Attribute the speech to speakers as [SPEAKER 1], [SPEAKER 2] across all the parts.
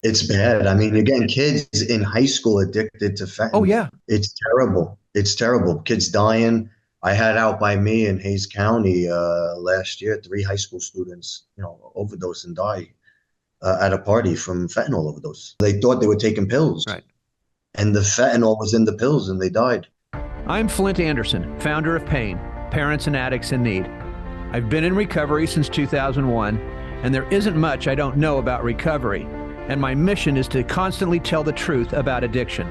[SPEAKER 1] It's bad. I mean, again, kids in high school addicted to
[SPEAKER 2] Oh
[SPEAKER 1] fentanyl.
[SPEAKER 2] yeah.
[SPEAKER 1] It's terrible. It's terrible. Kids dying. I had out by me in Hayes County last year, three high school students, overdose and die at a party from fentanyl overdose. They thought they were taking pills,
[SPEAKER 2] Right.
[SPEAKER 1] and the fentanyl was in the pills, and they died.
[SPEAKER 2] I'm Flindt Andersen, founder of Pain, Parents and Addicts in Need. I've been in recovery since 2001, and there isn't much I don't know about recovery. And my mission is to constantly tell the truth about addiction,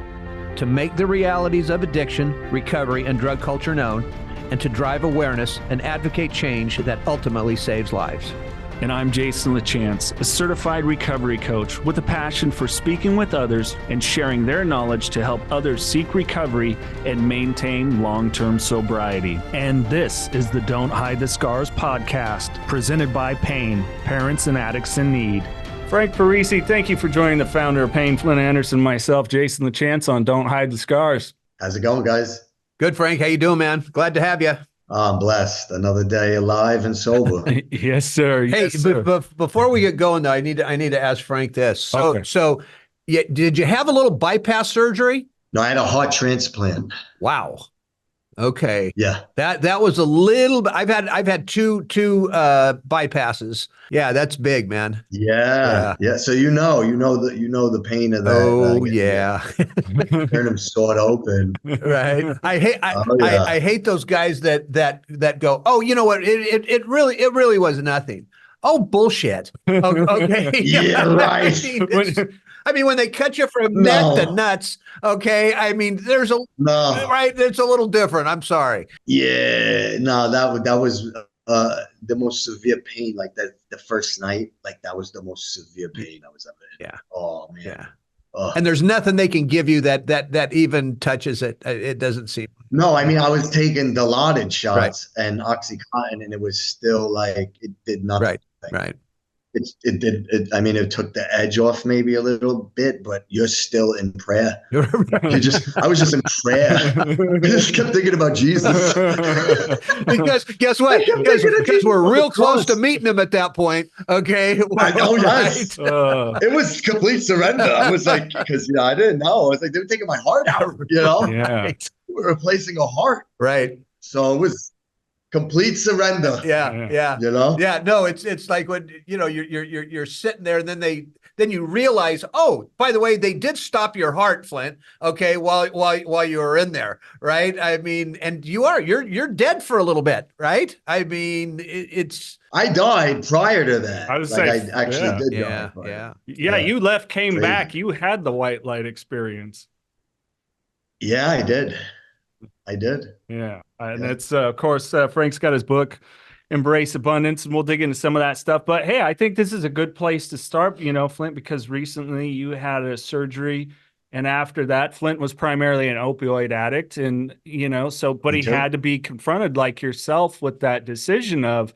[SPEAKER 2] to make the realities of addiction, recovery, and drug culture known, and to drive awareness and advocate change that ultimately saves lives.
[SPEAKER 3] And I'm Jason LaChance, a certified recovery coach with a passion for speaking with others and sharing their knowledge to help others seek recovery and maintain long-term sobriety. And this is the Don't Hide the Scars podcast, presented by Pain, Parents and Addicts in Need. Frank Parisi, thank you for joining the founder of Pain, Flindt Andersen, myself, Jason LaChance, on Don't Hide the Scars.
[SPEAKER 1] How's it going, guys?
[SPEAKER 2] Good, Frank. How you doing, man? Glad to have you.
[SPEAKER 1] I'm blessed. Another day alive and sober.
[SPEAKER 3] Yes, sir.
[SPEAKER 2] Hey,
[SPEAKER 3] Yes, sir.
[SPEAKER 2] before we get going, though, I need to ask Frank this.
[SPEAKER 3] Okay.
[SPEAKER 2] So, yeah, did you have a little bypass surgery?
[SPEAKER 1] No, I had a heart transplant.
[SPEAKER 2] Wow. Okay.
[SPEAKER 1] Yeah.
[SPEAKER 2] That was a little bit. I've had two bypasses. Yeah, that's big, man.
[SPEAKER 1] Yeah. So the pain of that.
[SPEAKER 2] Oh yeah.
[SPEAKER 1] Turn them sawed open.
[SPEAKER 2] Right.
[SPEAKER 1] Oh yeah.
[SPEAKER 2] I hate those guys that go, oh, you know what? It really was nothing. Oh, bullshit. Okay.
[SPEAKER 1] Yeah, right.
[SPEAKER 2] I mean, when they cut you from neck to nuts, okay. I mean, there's a right. It's a little different. I'm sorry.
[SPEAKER 1] Yeah, no, that was the most severe pain. Like that, the first night, like that was the most severe pain I was ever in.
[SPEAKER 2] Yeah.
[SPEAKER 1] Oh man.
[SPEAKER 2] Yeah.
[SPEAKER 1] Ugh.
[SPEAKER 2] And there's nothing they can give you that even touches it. It doesn't seem.
[SPEAKER 1] No, I mean I was taking Dilaudid shots and OxyContin, and it was still like it did nothing.
[SPEAKER 2] Right.
[SPEAKER 1] It did. I mean, it took the edge off maybe a little bit, but you're still in prayer. I was just in prayer. I just kept thinking about Jesus.
[SPEAKER 2] Because guess what? Because we're real close to meeting him at that point. Okay.
[SPEAKER 1] Yes. It was complete surrender. I was like, because I didn't know. I was like, they were taking my heart out.
[SPEAKER 3] Yeah.
[SPEAKER 1] Right. We're replacing a heart.
[SPEAKER 2] Right.
[SPEAKER 1] So it was complete surrender.
[SPEAKER 2] Yeah. Yeah. No, it's like when you're sitting there, and then you realize, oh, by the way, they did stop your heart, Flindt. Okay, while you were in there, right? I mean, and you're dead for a little bit, right? I mean, it's.
[SPEAKER 1] I died prior to that.
[SPEAKER 3] I
[SPEAKER 1] actually did die.
[SPEAKER 3] Yeah. You left, came back. You had the white light experience.
[SPEAKER 1] Yeah, I did.
[SPEAKER 3] Yeah. And it's, of course, Frank's got his book, Embrace Abundance, and we'll dig into some of that stuff. But hey, I think this is a good place to start, Flindt, because recently you had a surgery. And after that, Flindt was primarily an opioid addict. And, but he had to be confronted like yourself with that decision of,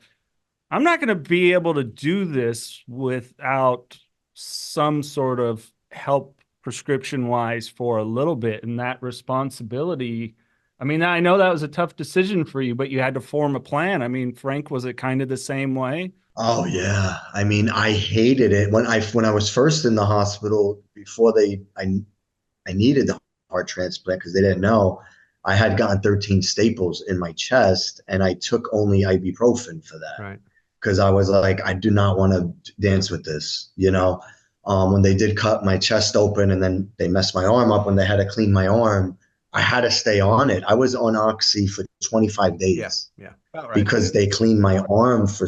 [SPEAKER 3] I'm not going to be able to do this without some sort of help prescription wise for a little bit. And that responsibility, I mean, I know that was a tough decision for you, but you had to form a plan. I mean, Frank, was it kind of the same way?
[SPEAKER 1] Oh yeah. I mean, I hated it when I was first in the hospital before I needed the heart transplant because they didn't know. I had gotten 13 staples in my chest, and I took only ibuprofen for that.
[SPEAKER 2] Right.
[SPEAKER 1] Because I was like, I do not want to dance with this, When they did cut my chest open and then they messed my arm up when they had to clean my arm, I had to stay on it. I was on Oxy for 25 days.
[SPEAKER 2] Yeah.
[SPEAKER 1] Because they cleaned my arm for,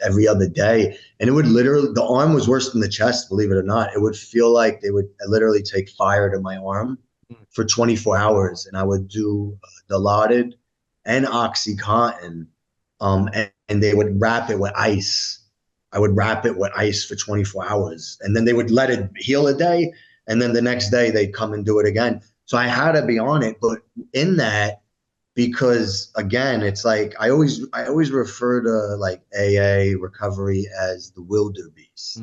[SPEAKER 1] every other day. And it would literally, the arm was worse than the chest, believe it or not. It would feel like they would literally take fire to my arm for 24 hours. And I would do Dilaudid and OxyContin. And they would wrap it with ice. I would wrap it with ice for 24 hours. And then they would let it heal a day. And then the next day they'd come and do it again. So I had to be on it. But in that, because again, it's like I always refer to like AA recovery as the wildebeest,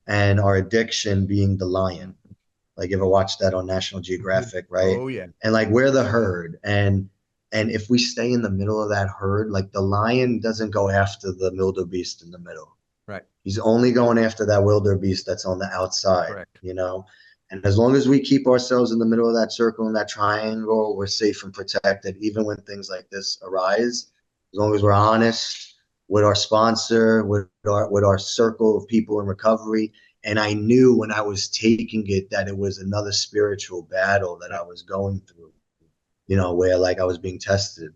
[SPEAKER 1] and our addiction being the lion. Like, you ever watched that on National Geographic, right?
[SPEAKER 2] Oh yeah.
[SPEAKER 1] And like, we're the herd. And if we stay in the middle of that herd, like the lion doesn't go after the wildebeest in the middle.
[SPEAKER 2] Right.
[SPEAKER 1] He's only going after that wildebeest that's on the outside,
[SPEAKER 2] Correct.
[SPEAKER 1] you know? And as long as we keep ourselves in the middle of that circle and that triangle, we're safe and protected, even when things like this arise. As long as we're honest with our sponsor, with our circle of people in recovery. And I knew when I was taking it that it was another spiritual battle that I was going through, you know, where like I was being tested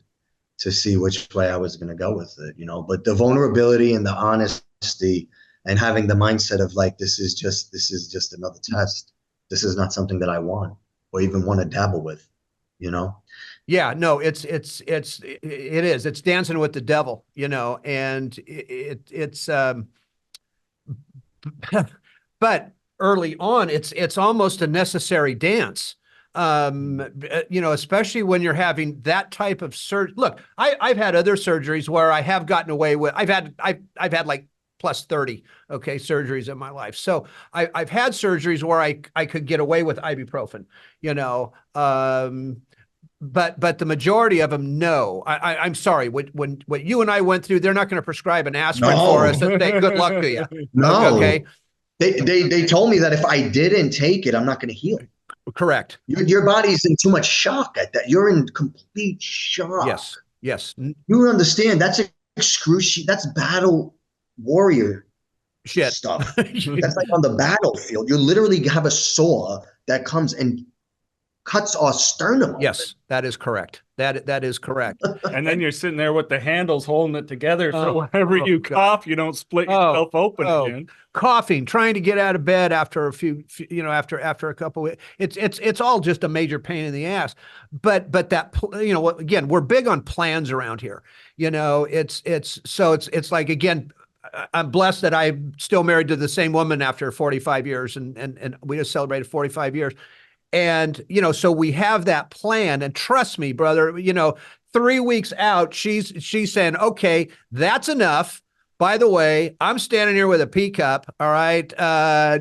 [SPEAKER 1] to see which way I was going to go with it, you know. But the vulnerability and the honesty and having the mindset of like, this is just another test. This is not something that I want or even want to dabble with, you know.
[SPEAKER 2] Yeah, no, it is. It's dancing with the devil, you know, and it's but early on, it's almost a necessary dance. You know, especially when you're having that type of surgery. Look, I've had other surgeries where I have gotten away with. I've had like plus 30, okay, surgeries in my life. So I've had surgeries where I could get away with ibuprofen, you know. But the majority of them, no. I'm sorry. What you and I went through, they're not going to prescribe an aspirin for us and say good luck to you.
[SPEAKER 1] No.
[SPEAKER 2] Okay.
[SPEAKER 1] They told me that if I didn't take it, I'm not going to heal.
[SPEAKER 2] Correct.
[SPEAKER 1] Your body's in too much shock at that. You're in complete shock.
[SPEAKER 2] Yes. Yes.
[SPEAKER 1] You understand? That's excruciating. That's battle warrior
[SPEAKER 2] shit
[SPEAKER 1] stuff. That's like on the battlefield. You literally have a saw that comes and cuts our sternum.
[SPEAKER 2] Yes, that is correct. That is correct.
[SPEAKER 3] And then you're sitting there with the handles holding it together, so whenever you cough, you don't split yourself open again.
[SPEAKER 2] Coughing, trying to get out of bed after a few, you know, after a couple of, it's all just a major pain in the ass. But that, you know, again, we're big on plans around here. You know, it's like, again, I'm blessed that I'm still married to the same woman after 45 years, and we just celebrated 45 years. And, you know, so we have that plan, and trust me, brother, you know, 3 weeks out, she's saying, okay, that's enough. By the way, I'm standing here with a pee cup. All right.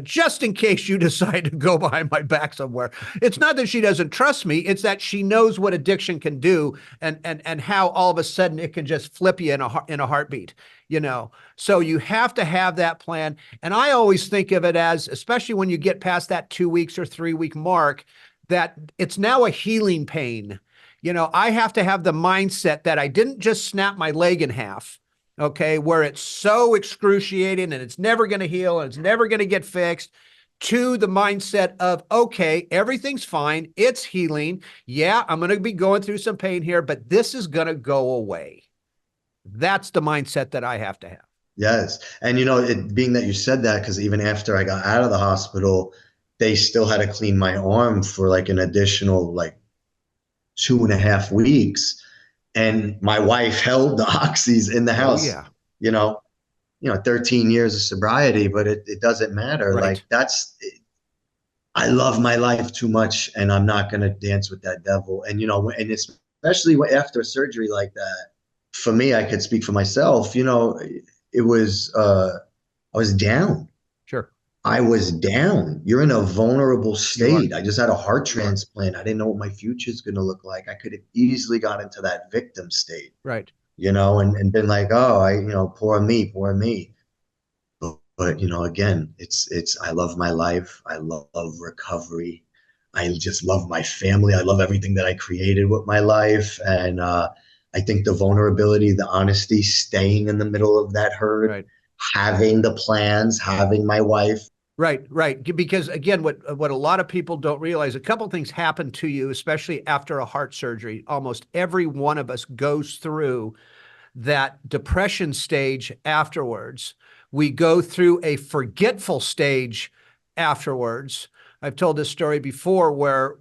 [SPEAKER 2] Just in case you decide to go behind my back somewhere. It's not that she doesn't trust me. It's that she knows what addiction can do, and how all of a sudden it can just flip you in a heartbeat, you know? So you have to have that plan. And I always think of it as, especially when you get past that 2 weeks or 3 week mark, that it's now a healing pain. You know, I have to have the mindset that I didn't just snap my leg in half. Okay, where it's so excruciating and it's never going to heal and it's never going to get fixed, to the mindset of, okay, everything's fine. It's healing. Yeah, I'm going to be going through some pain here, but this is going to go away. That's the mindset that I have to have.
[SPEAKER 1] Yes. And, you know, it being that you said that, because even after I got out of the hospital, they still had to clean my arm for like an additional like 2.5 weeks. And my wife held the oxys in the house.
[SPEAKER 2] Oh, yeah.
[SPEAKER 1] You know, 13 years of sobriety, but it doesn't matter.
[SPEAKER 2] Right.
[SPEAKER 1] Like I love my life too much, and I'm not going to dance with that devil. And, you know, and especially after a surgery like that, for me, I could speak for myself, you know, it was, I was down.
[SPEAKER 2] Sure.
[SPEAKER 1] I was down. You're in a vulnerable state. I just had a heart transplant. I didn't know what my future is going to look like. I could have easily got into that victim state.
[SPEAKER 2] Right.
[SPEAKER 1] You know, and been like, oh, poor me. But you know, again, I love my life. I love recovery. I just love my family. I love everything that I created with my life. And I think the vulnerability, the honesty, staying in the middle of that herd,
[SPEAKER 2] right,
[SPEAKER 1] having the plans, having my wife.
[SPEAKER 2] Right. Because again, what a lot of people don't realize, a couple of things happen to you, especially after a heart surgery. Almost every one of us goes through that depression stage afterwards. We go through a forgetful stage afterwards. I've told this story before where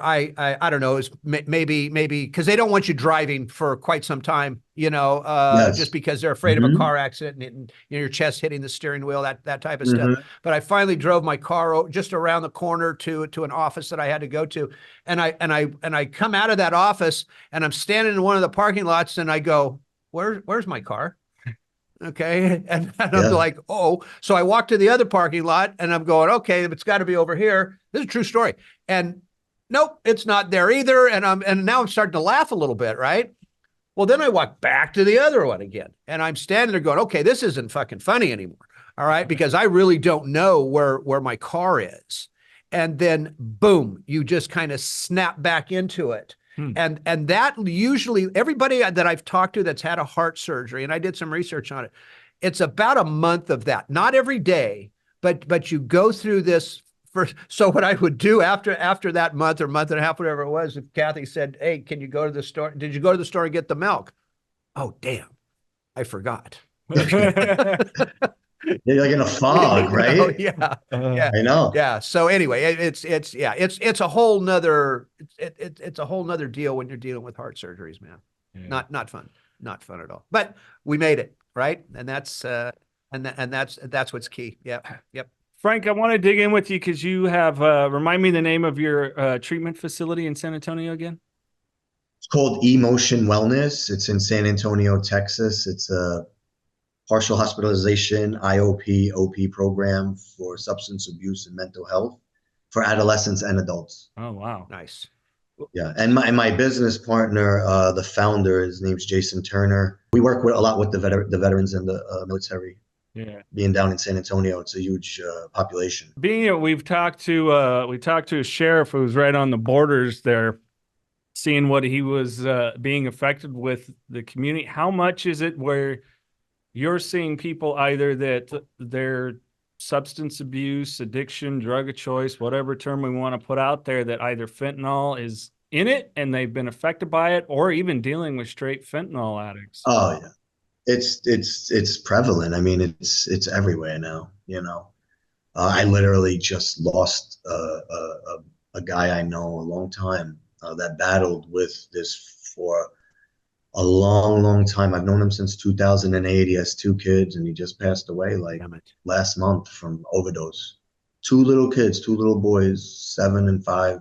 [SPEAKER 2] I don't know, is maybe because they don't want you driving for quite some time, you know,
[SPEAKER 1] Yes.
[SPEAKER 2] just because they're afraid of a car accident and you know, your chest hitting the steering wheel, that type of stuff. But I finally drove my car just around the corner to an office that I had to go to, and I come out of that office and I'm standing in one of the parking lots and I go, where's my car? Okay. And I'm like, oh, so I walk to the other parking lot and I'm going, okay, it's got to be over here. This is a true story. And nope, it's not there either. And now I'm starting to laugh a little bit, right? Well, then I walk back to the other one again, and I'm standing there going, okay, this isn't fucking funny anymore. All right. Because I really don't know where my car is. And then boom, you just kind of snap back into it. And that usually everybody that I've talked to that's had a heart surgery, and I did some research on it, it's about a month of that, not every day, but you go through this first. So what I would do after that month or month and a half, whatever it was, if Kathy said, hey, can you go to the store? Did you go to the store and get the milk? Oh, damn, I forgot.
[SPEAKER 1] You're like in a fog, right?
[SPEAKER 2] Yeah. Yeah.
[SPEAKER 1] I know.
[SPEAKER 2] Yeah. So anyway, it's a whole nother, it's a whole nother deal when you're dealing with heart surgeries, man. Yeah. Not fun at all, but we made it. Right. And that's what's key. Yep.
[SPEAKER 3] Frank, I want to dig in with you because you have, remind me the name of your treatment facility in San Antonio again.
[SPEAKER 1] It's called Emotion Wellness. It's in San Antonio, Texas. It's a partial hospitalization, IOP, OP program for substance abuse and mental health for adolescents and adults.
[SPEAKER 3] Oh, wow.
[SPEAKER 2] Nice.
[SPEAKER 1] Yeah. And my business partner, the founder, his name's Jason Turner. We work a lot with the veterans and the military. Yeah. Being down in San Antonio, it's a huge population.
[SPEAKER 3] We've talked to a sheriff who was right on the borders there, seeing what he was being affected with the community. How much is it where you're seeing people either that their substance abuse, addiction, drug of choice, whatever term we want to put out there, that either fentanyl is in it and they've been affected by it, or even dealing with straight fentanyl addicts?
[SPEAKER 1] Oh yeah, it's prevalent. I mean, it's everywhere now. You know, I literally just lost a guy I know a long time that battled with this for a long time. I've known him since 2008. He has 2 kids, and he just passed away like last month from overdose. 2 little kids, 2 little boys, 7 and 5.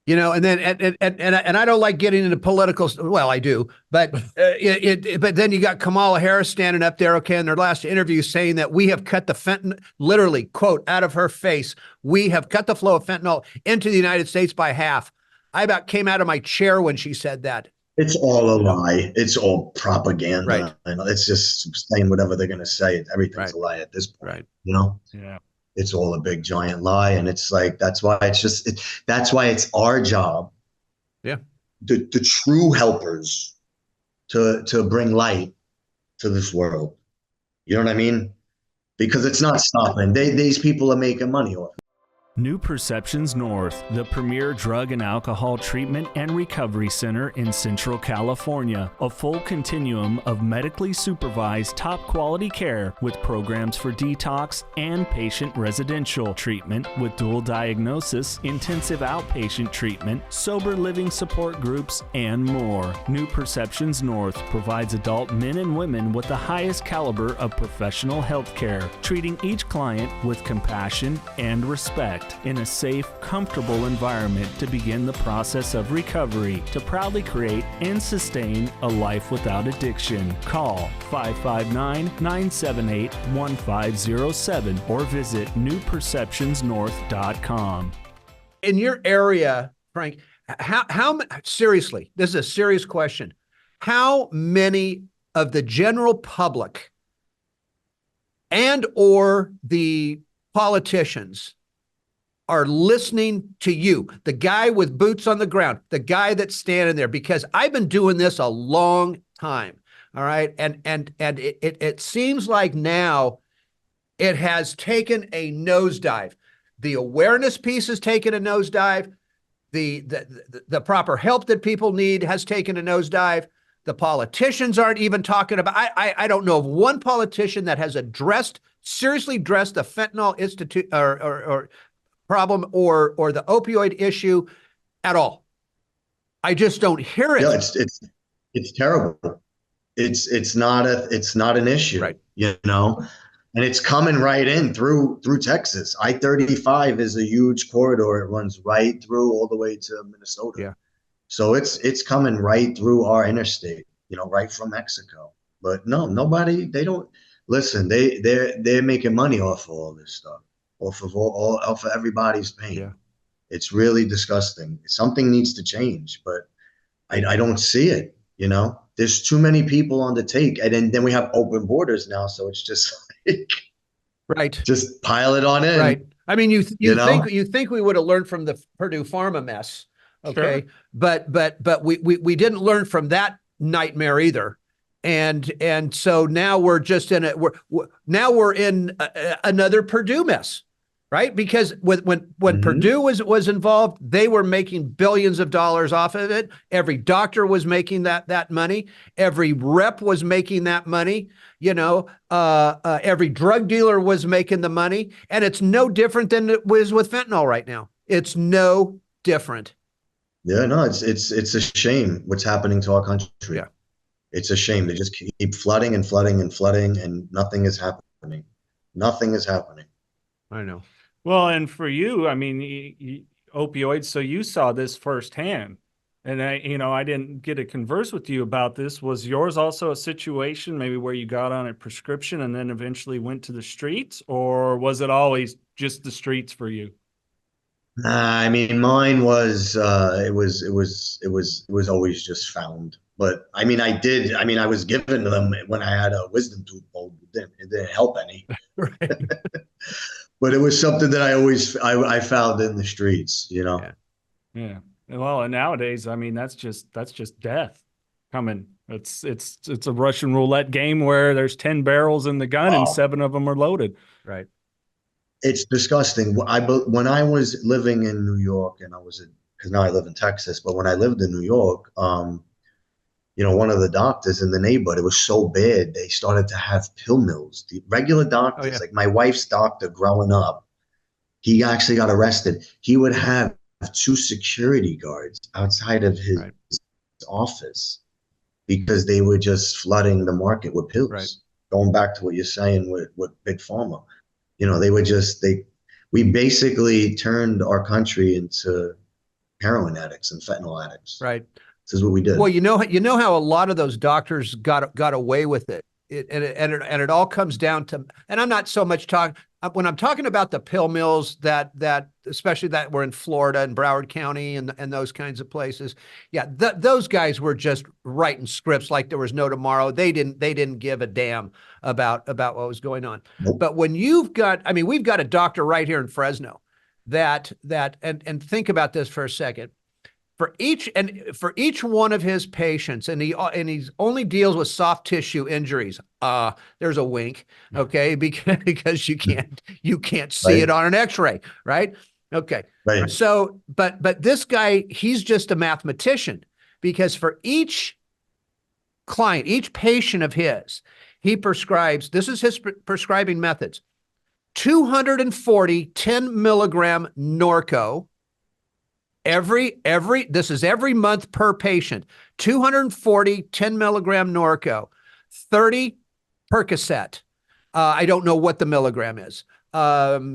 [SPEAKER 2] You know, and then and I don't like getting into political. Well, I do, but but then you got Kamala Harris standing up there, okay, in their last interview saying that we have cut the fentanyl, literally quote out of her face, we have cut the flow of fentanyl into the United States by half. I about came out of my chair when she said that.
[SPEAKER 1] It's all a lie. It's all propaganda.
[SPEAKER 2] Right.
[SPEAKER 1] You know, it's just saying whatever they're going to say. Everything's a lie at this point.
[SPEAKER 2] Right.
[SPEAKER 1] You know?
[SPEAKER 3] Yeah.
[SPEAKER 1] It's all a big giant lie. And it's like, that's why it's our job.
[SPEAKER 2] Yeah.
[SPEAKER 1] The true helpers to bring light to this world. You know what I mean? Because it's not stopping. These people are making money off it.
[SPEAKER 4] New Perceptions North, the premier drug and alcohol treatment and recovery center in Central California. A full continuum of medically supervised top quality care with programs for detox and patient residential treatment with dual diagnosis, intensive outpatient treatment, sober living support groups, and more. New Perceptions North provides adult men and women with the highest caliber of professional health care, treating each client with compassion and respect, in a safe, comfortable environment to begin the process of recovery to proudly create and sustain a life without addiction. Call 559-978-1507 or visit newperceptionsnorth.com.
[SPEAKER 2] In your area, Frank, how seriously, this is a serious question. How many of the general public and or the politicians are listening to you, the guy with boots on the ground, the guy that's standing there? Because I've been doing this a long time. All right. And it seems like now it has taken a nosedive. The awareness piece has taken a nosedive. The proper help that people need has taken a nosedive. The politicians aren't even talking about, I don't know of one politician that has seriously addressed the fentanyl institute or problem or the opioid issue at all. I just don't hear it.
[SPEAKER 1] Yeah, it's terrible. It's not an issue,
[SPEAKER 2] right?
[SPEAKER 1] You know, and it's coming right in through Texas. I-35 is a huge corridor. It runs right through all the way to Minnesota.
[SPEAKER 2] Yeah.
[SPEAKER 1] So it's coming right through our interstate, you know, right from Mexico. But no, nobody, they don't listen. They're making money off of all this stuff. Off of everybody's pain.
[SPEAKER 2] Yeah.
[SPEAKER 1] It's really disgusting. Something needs to change, but I don't see it. You know, there's too many people on the take, and then we have open borders now, so it's just like,
[SPEAKER 2] right,
[SPEAKER 1] just pile it on in.
[SPEAKER 2] Right. I mean, you
[SPEAKER 1] know?
[SPEAKER 2] think we would have learned from the Purdue Pharma mess, okay?
[SPEAKER 3] Sure.
[SPEAKER 2] But we didn't learn from that nightmare either, and so now we're just in we're in another Purdue mess, right? Because when Purdue was involved, they were making billions of dollars off of it. Every doctor was making that money. Every rep was making that money. You know, every drug dealer was making the money, and it's no different than it was with fentanyl right now. It's no different.
[SPEAKER 1] Yeah, no, it's a shame what's happening to our country.
[SPEAKER 2] Yeah.
[SPEAKER 1] It's a shame. They just keep flooding and flooding and flooding, and nothing is happening. Nothing is happening.
[SPEAKER 2] I know.
[SPEAKER 3] Well, and for you, I mean, opioids, so you saw this firsthand. And I didn't get to converse with you about this. Was yours also a situation maybe where you got on a prescription and then eventually went to the streets, or was it always just the streets for you?
[SPEAKER 1] I mean, mine was it was always just found. But I mean, I was given them when I had a wisdom tooth pulled. It didn't help any.
[SPEAKER 2] Right.
[SPEAKER 1] But it was something that I found in the streets, you know.
[SPEAKER 3] Yeah. Well, and nowadays, I mean, that's just death coming. It's a Russian roulette game where there's 10 barrels in the gun and 7 of them are loaded.
[SPEAKER 2] Right.
[SPEAKER 1] It's disgusting. When I was living in New York, and because now I live in Texas, but when I lived in New York, one of the doctors in the neighborhood, it was so bad, they started to have pill mills. The regular doctors, like my wife's doctor growing up, he actually got arrested. He would have 2 security guards outside of his office because they were just flooding the market with pills.
[SPEAKER 2] Right.
[SPEAKER 1] Going back to what you're saying with Big Pharma, we basically turned our country into heroin addicts and fentanyl addicts.
[SPEAKER 2] Right.
[SPEAKER 1] This is what we did.
[SPEAKER 2] Well, you know how a lot of those doctors got away with it. It all comes down to, and I'm not so much talking when I'm talking about the pill mills that especially that were in Florida and Broward County and those kinds of places. Yeah, those guys were just writing scripts like there was no tomorrow. They didn't give a damn about what was going on.
[SPEAKER 1] Nope.
[SPEAKER 2] But when we've got a doctor right here in Fresno and think about this for a second. For each one of his patients, and he only deals with soft tissue injuries. There's a wink, okay, because you can't see it on an X-ray, right? Okay,
[SPEAKER 1] right.
[SPEAKER 2] So, but this guy, he's just a mathematician, because for each client, each patient of his, he prescribes. This is his prescribing methods: 240 10 milligram Norco. This is every month per patient. 240 10 milligram Norco, 30 Percocet. I don't know what the milligram is. 25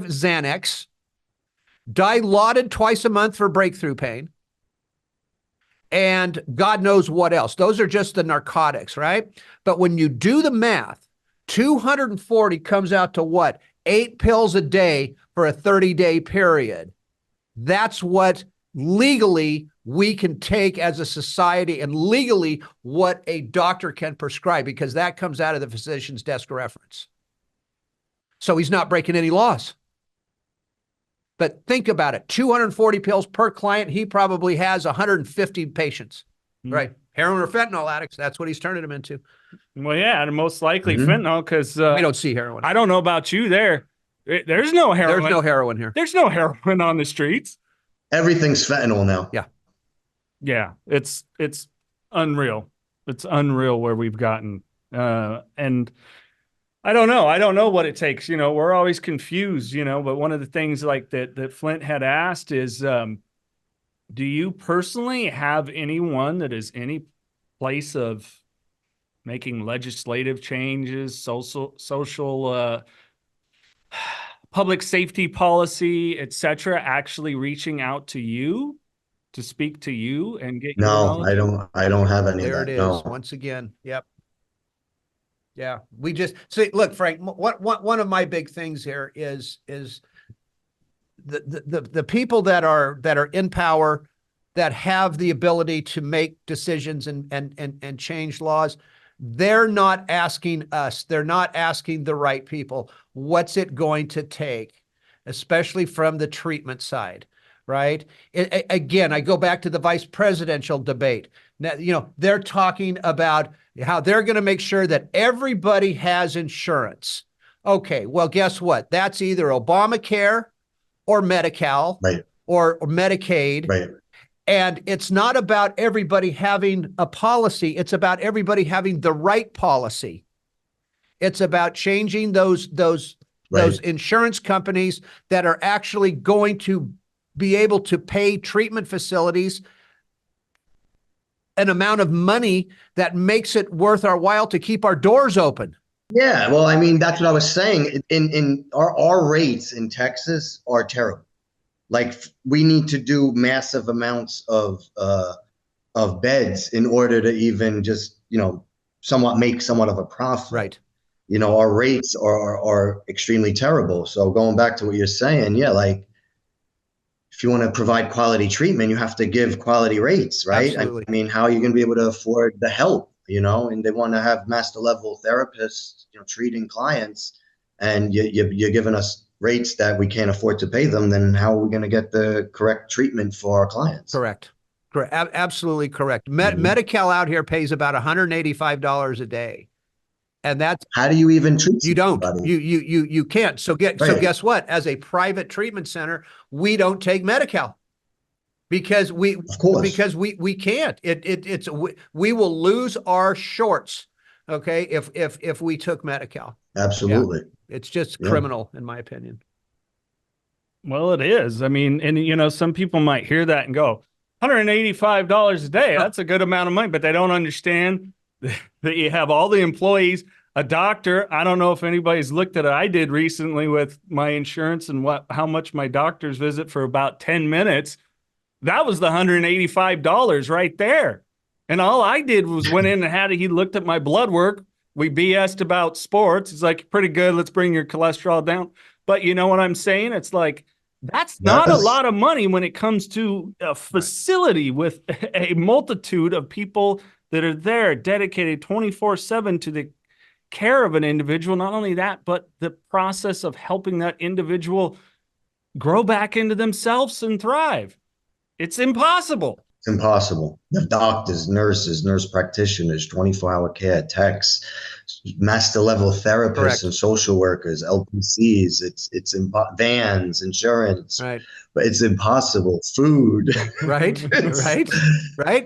[SPEAKER 2] Xanax, dilaudid twice a month for breakthrough pain, and God knows what else. Those are just the narcotics, right? But when you do the math, 240 comes out to what? 8 pills a day for a 30-day period. That's what legally we can take as a society, and legally what a doctor can prescribe, because that comes out of the physician's desk reference. So he's not breaking any laws. But think about it, 240 pills per client. He probably has 150 patients, right? Heroin or fentanyl addicts. That's what he's turning them into.
[SPEAKER 3] Well, yeah, and most likely fentanyl, because
[SPEAKER 2] we don't see heroin.
[SPEAKER 3] I don't know about you there. There's no heroin.
[SPEAKER 2] There's no heroin here.
[SPEAKER 3] There's no heroin on the streets.
[SPEAKER 1] Everything's fentanyl now.
[SPEAKER 2] Yeah.
[SPEAKER 3] Yeah, it's unreal. It's unreal where we've gotten. And I don't know. I don't know what it takes. We're always confused, but one of the things like that Flindt had asked is, do you personally have anyone that is any place of making legislative changes, social public safety policy, etc., actually reaching out to you to speak to you and get your knowledge?
[SPEAKER 1] I don't have any
[SPEAKER 2] there
[SPEAKER 1] of that.
[SPEAKER 2] It is.
[SPEAKER 1] No.
[SPEAKER 2] Once again. Yep. Yeah. We just see, look, Frank, one of my big things here is the people that are in power that have the ability to make decisions and change laws, they're not asking us. They're not asking the right people. What's it going to take, especially from the treatment side, right? Again, I go back to the vice presidential debate. Now, they're talking about how they're going to make sure that everybody has insurance. Okay, well, guess what? That's either Obamacare or Medi-Cal,
[SPEAKER 1] right,
[SPEAKER 2] or Medicaid.
[SPEAKER 1] right.
[SPEAKER 2] And it's not about everybody having a policy. It's about everybody having the right policy. It's about changing those insurance companies that are actually going to be able to pay treatment facilities an amount of money that makes it worth our while to keep our doors open.
[SPEAKER 1] Yeah, well, I mean, that's what I was saying. In our rates in Texas are terrible. Like, we need to do massive amounts of beds in order to even just, somewhat of a profit.
[SPEAKER 2] Right.
[SPEAKER 1] Our rates are extremely terrible. So going back to what you're saying, yeah, like, if you want to provide quality treatment, you have to give quality rates, right?
[SPEAKER 2] Absolutely.
[SPEAKER 1] I mean, how are you going to be able to afford the help, and they want to have master level therapists, treating clients, and you're giving us rates that we can't afford to pay them, then how are we going to get the correct treatment for our clients?
[SPEAKER 2] Correct. Absolutely correct. Medi-Cal out here pays about $185 a day. And that's
[SPEAKER 1] how do you even treat
[SPEAKER 2] you don't
[SPEAKER 1] somebody?
[SPEAKER 2] You can't. So guess what? As a private treatment center, we don't take Medi-Cal because we can't. We will lose our shorts. Okay, if we took Medi-Cal.
[SPEAKER 1] Absolutely.
[SPEAKER 2] Yeah. It's just criminal, in my opinion.
[SPEAKER 3] Well, it is. I mean, and some people might hear that and go, $185 a day. That's a good amount of money, but they don't understand that you have all the employees, a doctor. I don't know if anybody's looked at it. I did recently with my insurance and how much my doctors visit for about 10 minutes. That was the $185 right there. And all I did was went in and he looked at my blood work. We BS'd about sports. He's like, pretty good. Let's bring your cholesterol down. But you know what I'm saying? It's like, that's not a lot of money when it comes to a facility with a multitude of people that are there dedicated 24/7 to the care of an individual. Not only that, but the process of helping that individual grow back into themselves and thrive. It's impossible.
[SPEAKER 1] It's impossible. You have doctors, nurses, nurse practitioners, 24-hour care, techs, master level therapists,
[SPEAKER 2] correct,
[SPEAKER 1] and social workers, LPCs. It's vans, insurance.
[SPEAKER 2] Right.
[SPEAKER 1] But it's impossible. Food.
[SPEAKER 2] Right. Right.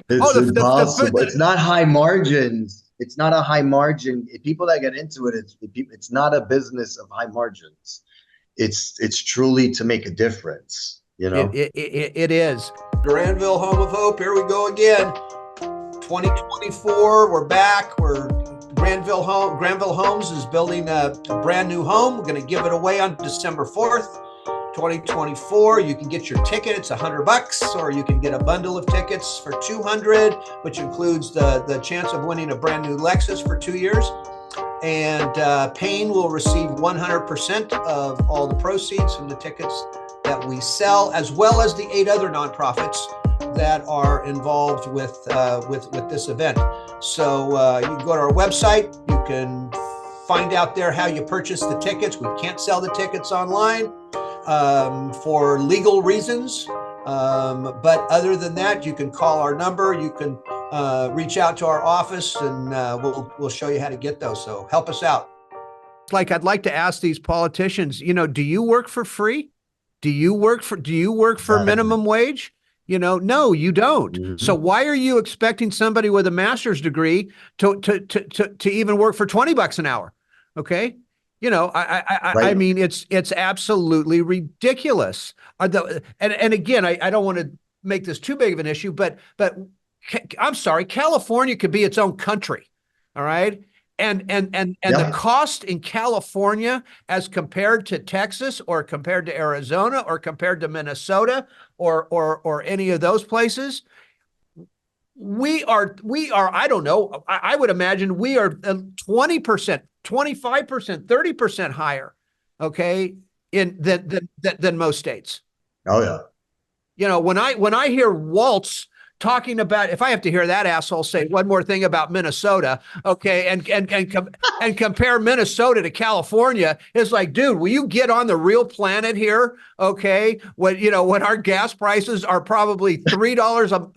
[SPEAKER 1] It's impossible. It's not high margins. It's not a high margin. People that get into it, it's not a business of high margins. It's truly to make a difference.
[SPEAKER 2] It is.
[SPEAKER 5] Granville Home of Hope, here we go again. 2024, we're back. Granville Homes is building a brand new home. We're going to give it away on December 4th, 2024. You can get your ticket. It's $100, or you can get a bundle of tickets for $200, which includes the chance of winning a brand new Lexus for 2 years. And Payne will receive 100% of all the proceeds from the tickets that we sell, as well as the 8 other nonprofits that are involved with this event. So you can go to our website. You can find out there how you purchase the tickets. We can't sell the tickets online for legal reasons. But other than that, you can call our number. You can reach out to our office, and we'll show you how to get those. So help us out.
[SPEAKER 2] Like, I'd like to ask these politicians, do you work for free? Do you work for minimum wage? No, you don't. Mm-hmm. So why are you expecting somebody with a master's degree to even work for $20 an hour? Okay. I mean, it's absolutely ridiculous. And again, I don't want to make this too big of an issue, but I'm sorry, California could be its own country. All right. And the cost in California as compared to Texas, or compared to Arizona, or compared to Minnesota, or any of those places, we are, I don't know, I would imagine we are 20%, 25%, 30% higher, okay, than most states.
[SPEAKER 1] Oh yeah.
[SPEAKER 2] You know, when I hear Waltz talking about, if I have to hear that asshole say one more thing about Minnesota, okay, and compare Minnesota to California, it's like, dude, will you get on the real planet here? Okay, when our gas prices are probably $3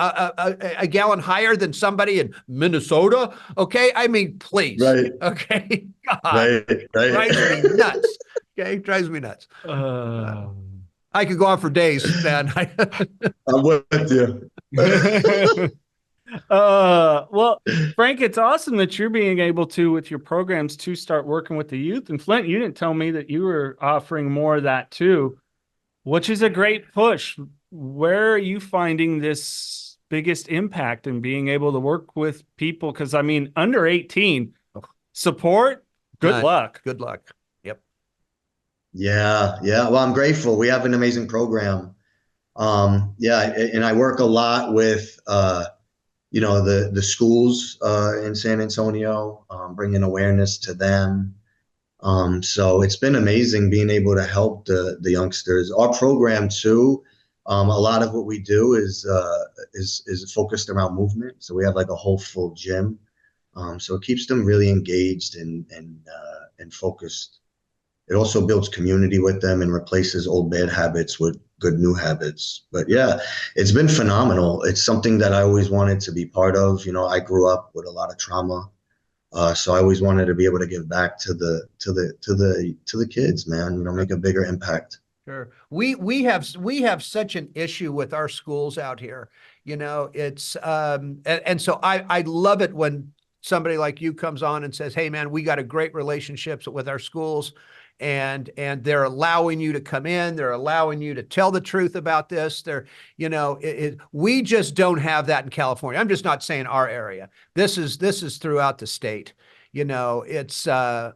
[SPEAKER 2] a gallon higher than somebody in Minnesota. Okay, I mean, please.
[SPEAKER 1] Right.
[SPEAKER 2] Okay, God,
[SPEAKER 1] Right.
[SPEAKER 2] drives me nuts. Okay, drives me nuts. I could go on for days, man.
[SPEAKER 1] I'm with you.
[SPEAKER 3] Well, Frank, it's awesome that you're being able to, with your programs, to start working with the youth. And Flindt, you didn't tell me that you were offering more of that too, which is a great push. Where are you finding this biggest impact in being able to work with people? Because I mean, under 18, support, good luck.
[SPEAKER 2] Good luck. Yep.
[SPEAKER 1] Yeah. Well, I'm grateful. We have an amazing program. And I work a lot with the schools in San Antonio, bringing awareness to them. So it's been amazing being able to help the youngsters. Our program too, a lot of what we do is focused around movement. So we have like a whole full gym. So it keeps them really engaged and focused. It also builds community with them and replaces old bad habits with good new habits. But yeah, it's been phenomenal. It's something that I always wanted to be part of. You know, I grew up with a lot of trauma, so I always wanted to be able to give back to the kids, man. You know, make a bigger impact.
[SPEAKER 2] Sure. We have such an issue with our schools out here. You know, it's and so I love it when somebody like you comes on and says, "Hey, man, we got a great relationships with our schools." And they're allowing you to come in. They're allowing you to tell the truth about this. We just don't have that in California. I'm just not saying our area. This is throughout the state. You know, it's. I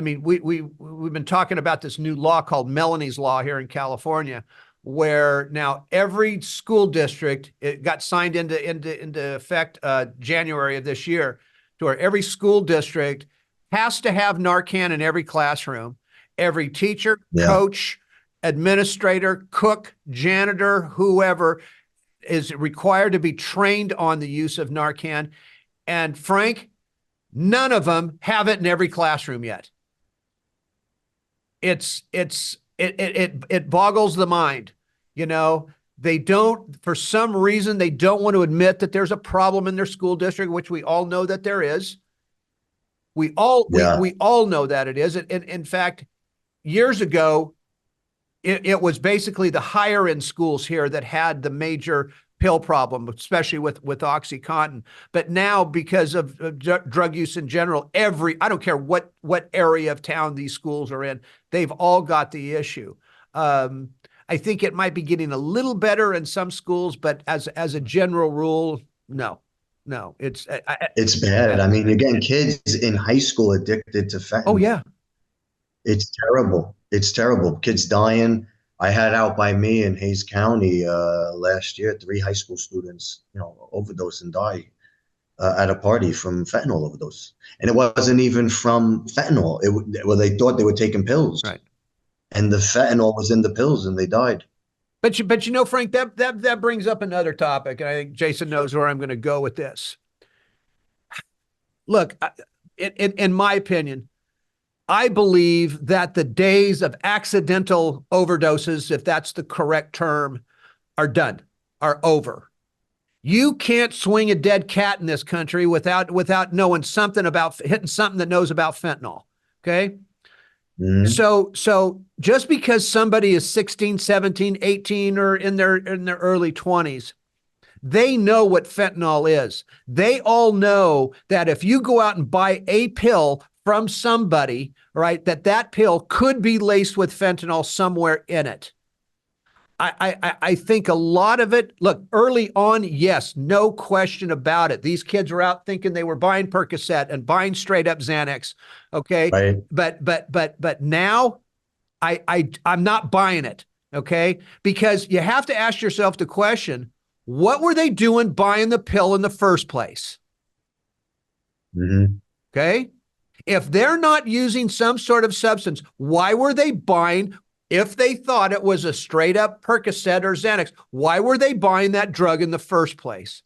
[SPEAKER 2] mean, we've been talking about this new law called Melanie's Law here in California, where now every school district, it got signed into effect January of this year, to where every school district has to have Narcan in every classroom. Every teacher, coach, administrator, cook, janitor, whoever is required to be trained on the use of Narcan. And Frank, none of them have it in every classroom yet. It boggles the mind. You know, they don't, for some reason, they don't want to admit that there's a problem in their school district, which we all know that there is. We all know that it is. In fact, years ago, it was basically the higher end schools here that had the major pill problem, especially with OxyContin. But now, because of drug use in general, I don't care what area of town these schools are in, they've all got the issue. I think it might be getting a little better in some schools, but as a general rule, no. No, it's
[SPEAKER 1] bad. I mean, again, kids in high school addicted to fentanyl.
[SPEAKER 2] Oh yeah,
[SPEAKER 1] it's terrible. It's terrible. Kids dying. I had out by me in Hayes County last year, 3 high school students, overdose and die at a party from fentanyl overdose, and it wasn't even from fentanyl. They thought they were taking pills,
[SPEAKER 2] right? And
[SPEAKER 1] the fentanyl was in the pills, and they died.
[SPEAKER 2] But Frank, that brings up another topic, and I think Jason knows where I'm going to go with this. Look, in my opinion, I believe that the days of accidental overdoses, if that's the correct term, are done, are over. You can't swing a dead cat in this country without knowing something about hitting something that knows about fentanyl. Okay. Mm-hmm. So just because somebody is 16, 17, 18, or in their early 20s, they know what fentanyl is. They all know that if you go out and buy a pill from somebody, right, that pill could be laced with fentanyl somewhere in it. I think a lot of it, look, early on, yes, no question about it. These kids were out thinking they were buying Percocet and buying straight up Xanax. Okay. Right. But now I'm not buying it. Okay. Because you have to ask yourself the question, what were they doing buying the pill in the first place? Mm-hmm. Okay. If they're not using some sort of substance, why were they buying If they thought it was a straight up Percocet or Xanax, why were they buying that drug in the first place?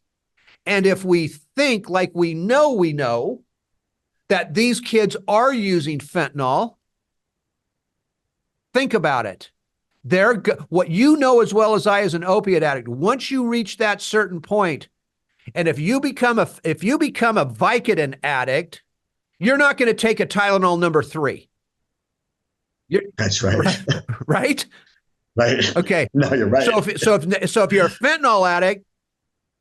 [SPEAKER 2] And if we think like we know that these kids are using fentanyl, think about it. What you know as well as I as an opiate addict, once you reach that certain point, and if you become a Vicodin addict, you're not going to take a Tylenol number 3.
[SPEAKER 1] That's right.
[SPEAKER 2] Right?
[SPEAKER 1] Right.
[SPEAKER 2] Okay.
[SPEAKER 1] No, you're right.
[SPEAKER 2] So if you're a fentanyl addict,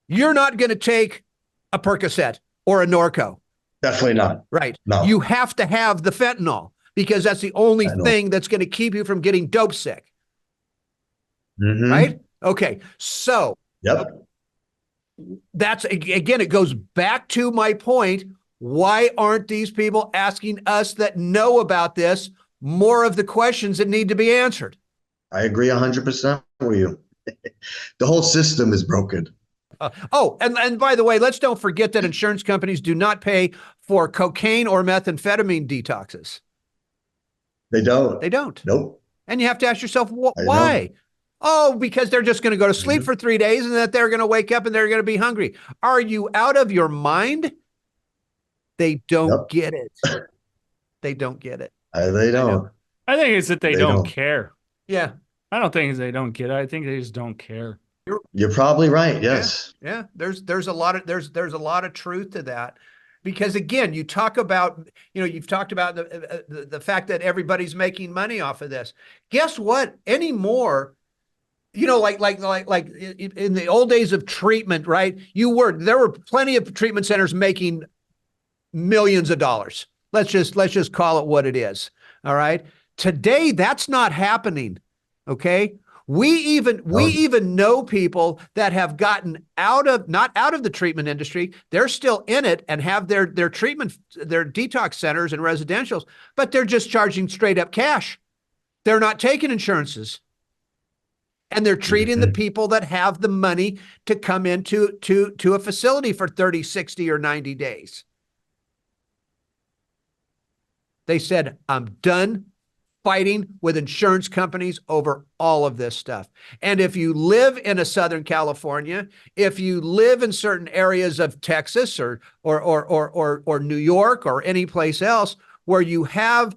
[SPEAKER 2] you're not going to take a Percocet or a Norco.
[SPEAKER 1] Definitely not.
[SPEAKER 2] Right.
[SPEAKER 1] No.
[SPEAKER 2] You have to have the fentanyl because that's the only thing that's going to keep you from getting dope sick.
[SPEAKER 1] Mm-hmm.
[SPEAKER 2] Right? Okay. So
[SPEAKER 1] yep.
[SPEAKER 2] That's, again, it goes back to my point. Why aren't these people asking us that know about this more of the questions that need to be answered?
[SPEAKER 1] I agree 100% with you. The whole system is broken.
[SPEAKER 2] And by the way, let's don't forget that insurance companies do not pay for cocaine or methamphetamine detoxes.
[SPEAKER 1] They don't.
[SPEAKER 2] They don't.
[SPEAKER 1] Nope.
[SPEAKER 2] And you have to ask yourself, why? Oh, because they're just going to go to sleep for 3 days and that they're going to wake up and they're going to be hungry. Are you out of your mind? They don't get it. They don't get it.
[SPEAKER 1] They don't.
[SPEAKER 3] I think it's that they don't care.
[SPEAKER 2] Yeah.
[SPEAKER 3] I don't think it's they don't get it. I think they just don't care.
[SPEAKER 1] You're probably right. Yes.
[SPEAKER 2] Yeah. There's a lot of truth to that. Because again, you talk about, you've talked about the fact that everybody's making money off of this. Guess what? Anymore, like in the old days of treatment, right? There were plenty of treatment centers making millions of dollars. Let's just call it what it is. All right. Today, that's not happening. Okay. We even know people that have gotten not out of the treatment industry. They're still in it and have their treatment, their detox centers and residentials, but they're just charging straight up cash. They're not taking insurances. And they're treating the people that have the money to come into a facility for 30, 60, or 90 days. They said, I'm done fighting with insurance companies over all of this stuff. And if you live in a Southern California, if you live in certain areas of Texas or New York or any place else where you have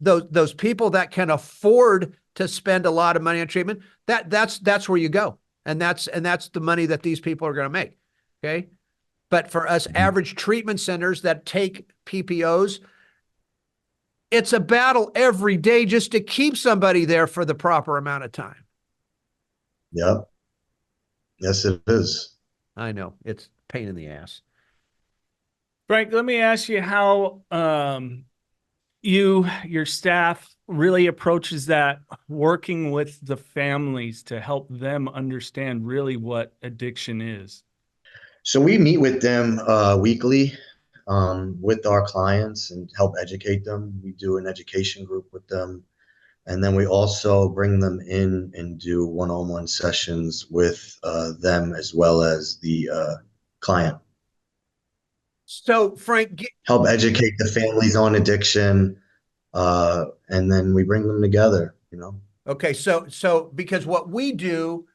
[SPEAKER 2] those people that can afford to spend a lot of money on treatment, that's where you go. And that's the money that these people are going to make. Okay. But for us average treatment centers that take PPOs, it's a battle every day just to keep somebody there for the proper amount of time.
[SPEAKER 1] Yep. Yes, it is.
[SPEAKER 2] I know. It's a pain in the ass.
[SPEAKER 3] Frank, let me ask you how your staff really approaches that, working with the families to help them understand really what addiction is.
[SPEAKER 1] So we meet with them weekly with our clients and help educate them. We do an education group with them. And then we also bring them in and do one-on-one sessions with them as well as the client.
[SPEAKER 2] So, Frank,
[SPEAKER 1] help educate the families on addiction, and then we bring them together,
[SPEAKER 2] Okay, so because what we do,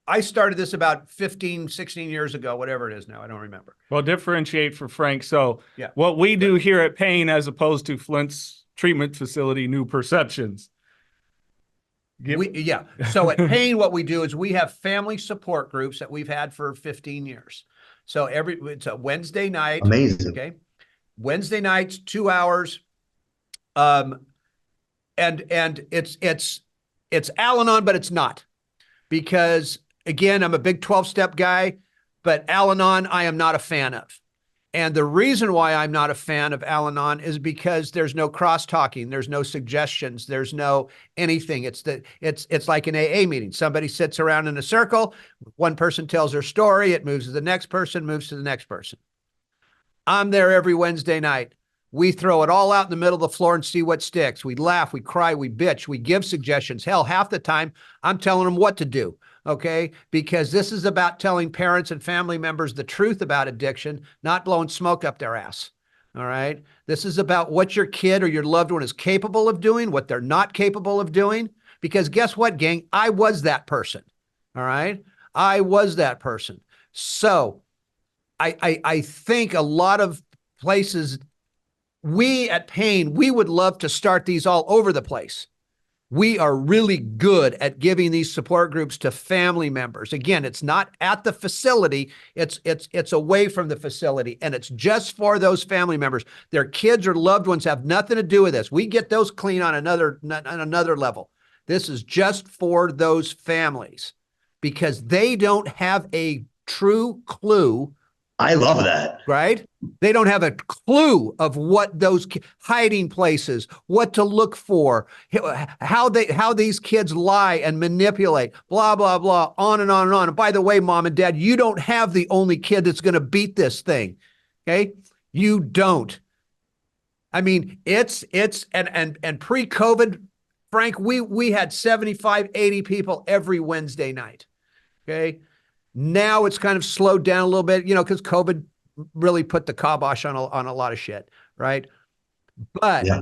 [SPEAKER 2] I started this about 15, 16 years ago, whatever it is now. I don't remember.
[SPEAKER 3] Well, differentiate for Frank. So what we do here at Payne, as opposed to Flint's treatment facility, New Perceptions.
[SPEAKER 2] So at Payne, what we do is we have family support groups that we've had for 15 years. So it's a Wednesday night.
[SPEAKER 1] Amazing.
[SPEAKER 2] Okay. Wednesday nights, 2 hours. And it's Al-Anon, but it's not, because again, I'm a big 12-step guy, but Al-Anon, I am not a fan of. And the reason why I'm not a fan of Al-Anon is because there's no cross-talking, there's no suggestions, there's no anything. It's like an AA meeting. Somebody sits around in a circle, one person tells their story, it moves to the next person, moves to the next person. I'm there every Wednesday night. We throw it all out in the middle of the floor and see what sticks. We laugh, we cry, we bitch, we give suggestions. Hell, half the time I'm telling them what to do. Okay, because this is about telling parents and family members the truth about addiction, not blowing smoke up their ass. All right. This is about what your kid or your loved one is capable of doing, what they're not capable of doing. Because guess what, gang? I was that person. All right. I was that person. So I think a lot of places, we at Pain, we would love to start these all over the place. We are really good at giving these support groups to family members. Again, it's not at the facility, it's away from the facility, and it's just for those family members. Their kids or loved ones have nothing to do with this. We get those clean on another level. This is just for those families because they don't have a true clue.
[SPEAKER 1] I love that.
[SPEAKER 2] Right? They don't have a clue of what those hiding places, what to look for, how these kids lie and manipulate, blah, blah, blah, on and on and on. And by the way, mom and dad, you don't have the only kid that's going to beat this thing. Okay? You don't. I mean, it's and pre-COVID, Frank, we had 75, 80 people every Wednesday night. Okay? Now it's kind of slowed down a little bit, because COVID really put the kibosh on a lot of shit, right? But yeah.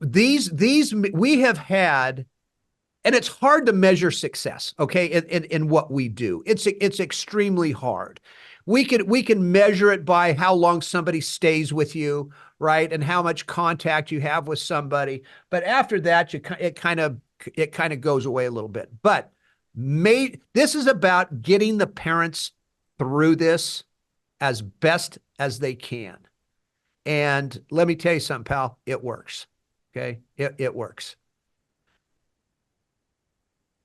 [SPEAKER 2] these we have had, and it's hard to measure success, okay, in what we do. It's extremely hard. We can measure it by how long somebody stays with you, right, and how much contact you have with somebody. But after that, it kind of goes away a little bit. But this is about getting the parents through this as best as they can. And let me tell you something, pal, it works. Okay. It works.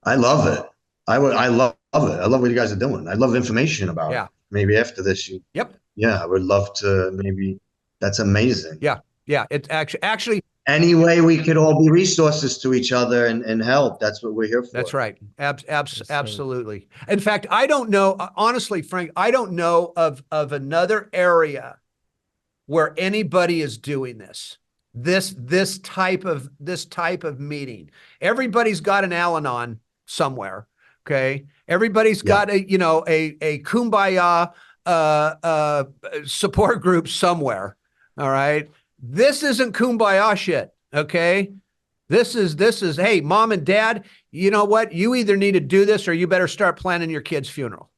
[SPEAKER 1] I love it. I love it. I love what you guys are doing. I love information about it. Maybe after this, I would love to, maybe that's amazing.
[SPEAKER 2] Yeah. Yeah. It's actually,
[SPEAKER 1] any way we could all be resources to each other and help. That's what we're here for.
[SPEAKER 2] That's right. Absolutely. In fact, I don't know, honestly, Frank, I don't know of another area where anybody is doing this type of meeting. Everybody's got an Al-Anon somewhere. Okay. Everybody's got a kumbaya support group somewhere. All right. This isn't kumbaya shit, okay? This is, hey, mom and dad, you know what? You either need to do this or you better start planning your kid's funeral.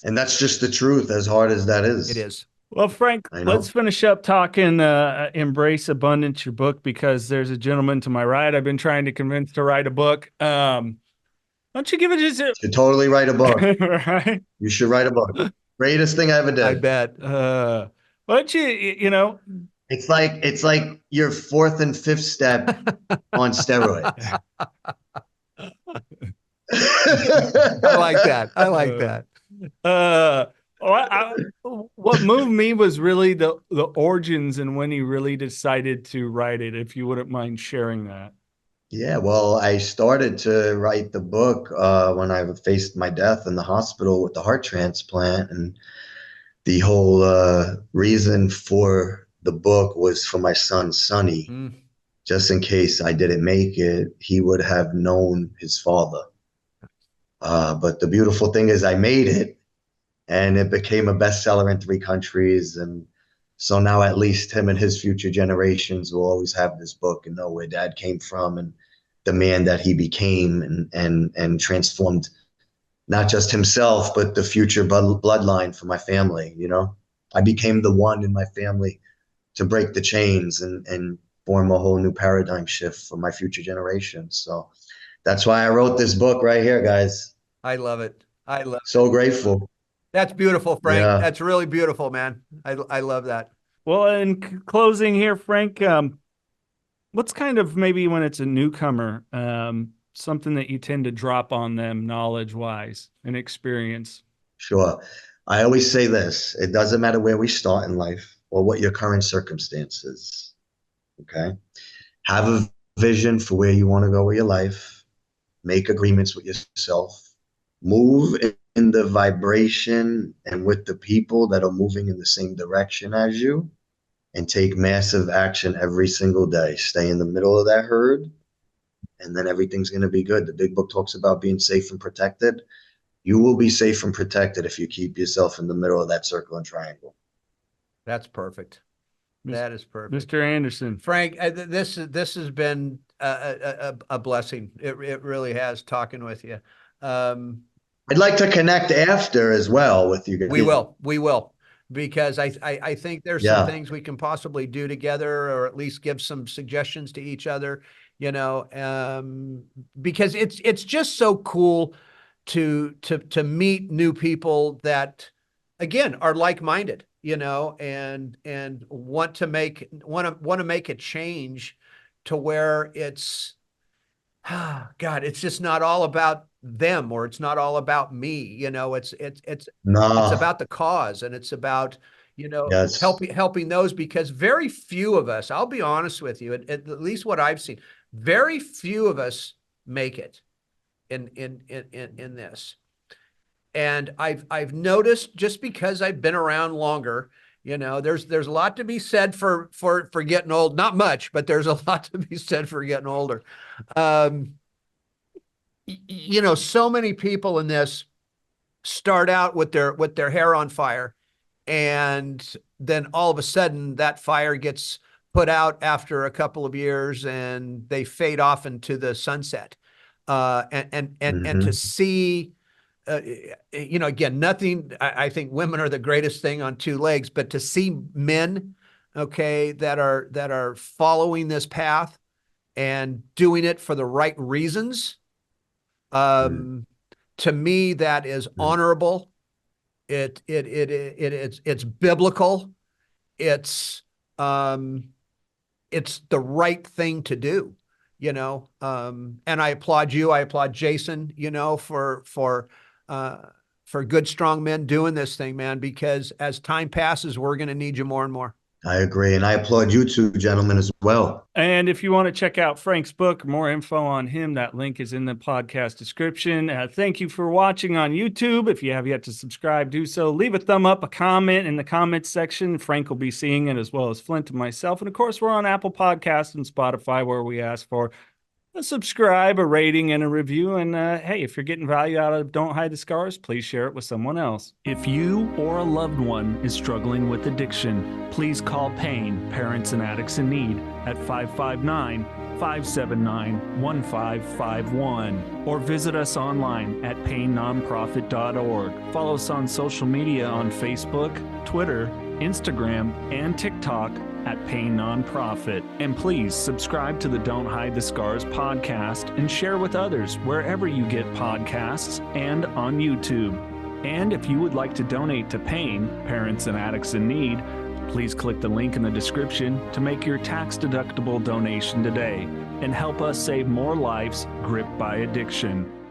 [SPEAKER 1] And that's just the truth, as hard as that is.
[SPEAKER 2] It is.
[SPEAKER 3] Well, Frank, let's finish up talking Embrace Abundance, your book, because there's a gentleman to my right I've been trying to convince to write a book. Why don't you give it just
[SPEAKER 1] You should totally write a book.
[SPEAKER 3] Right?
[SPEAKER 1] You should write a book. Greatest thing I ever did.
[SPEAKER 2] I bet.
[SPEAKER 3] Why don't you,
[SPEAKER 1] It's like your fourth and fifth step on steroids.
[SPEAKER 2] I like that. I like that.
[SPEAKER 3] What moved me was really the origins and when he really decided to write it, if you wouldn't mind sharing that.
[SPEAKER 1] Yeah, well, I started to write the book when I faced my death in the hospital with the heart transplant. And the whole reason for the book was for my son, Sonny. Just in case I didn't make it, he would have known his father. But the beautiful thing is I made it, and it became a bestseller in 3 countries. And so now at least him and his future generations will always have this book and know where dad came from and the man that he became and transformed not just himself, but the future bloodline for my family. I became the one in my family to break the chains and form a whole new paradigm shift for my future generations. So that's why I wrote this book right here, guys.
[SPEAKER 2] I love it.
[SPEAKER 1] So grateful.
[SPEAKER 2] That's beautiful, Frank. Yeah. That's really beautiful, man. I love that.
[SPEAKER 3] Well, in closing here, Frank, what's kind of, maybe when it's a newcomer, something that you tend to drop on them knowledge-wise and experience?
[SPEAKER 1] Sure. I always say this: it doesn't matter where we start in life or what your current circumstances. Okay. Have a vision for where you want to go with your life. Make agreements with yourself. Move in the vibration and with the people that are moving in the same direction as you, and take massive action every single day. Stay in the middle of that herd, and then everything's going to be good. The big book talks about being safe and protected. You will be safe and protected if you keep yourself in the middle of that circle and triangle.
[SPEAKER 2] That's perfect. That is perfect.
[SPEAKER 3] Mr. Andersen.
[SPEAKER 2] Frank, this has been a blessing. It really has, talking with you.
[SPEAKER 1] I'd like to connect after as well with you guys.
[SPEAKER 2] We will, because I think there's some things we can possibly do together, or at least give some suggestions to each other, because it's just so cool to meet new people that, again, are like-minded, and want to make a change to where it's, God, it's just not all about them, or it's not all about me. It's about the cause, and it's about, helping those, because very few of us, I'll be honest with you, at least what I've seen, very few of us make it in this. And I've noticed, just because I've been around longer, there's a lot to be said for getting old. Not much, but there's a lot to be said for getting older. So many people in this start out with their hair on fire, and then all of a sudden that fire gets put out after a couple of years, and they fade off into the sunset. And to see, again, nothing, I think women are the greatest thing on two legs, but to see men, that are following this path and doing it for the right reasons, to me, that is honorable. It's biblical. It's the right thing to do, and I applaud you. I applaud Jason, for good, strong men doing this thing, man, because as time passes, we're going to need you more and more.
[SPEAKER 1] I agree. And I applaud you two gentlemen as well.
[SPEAKER 3] And if you want to check out Frank's book, more info on him, that link is in the podcast description. Thank you for watching on YouTube. If you have yet to subscribe, do so. Leave a thumb up, a comment in the comments section. Frank will be seeing it, as well as Flindt and myself. And of course, we're on Apple Podcasts and Spotify, where we ask for a subscribe, a rating, and a review. And hey, if you're getting value out of Don't Hide the Scars, please share it with someone else.
[SPEAKER 4] If you or a loved one is struggling with addiction, please call PAIN, Parents and Addicts in Need, at 559-579-1551, or visit us online at painnonprofit.org. Follow us on social media on Facebook, Twitter, Instagram, and TikTok at Pain Nonprofit. And please subscribe to the Don't Hide the Scars podcast and share with others wherever you get podcasts and on YouTube. And if you would like to donate to PAIN, Parents and Addicts in Need, please click the link in the description to make your tax-deductible donation today and help us save more lives gripped by addiction.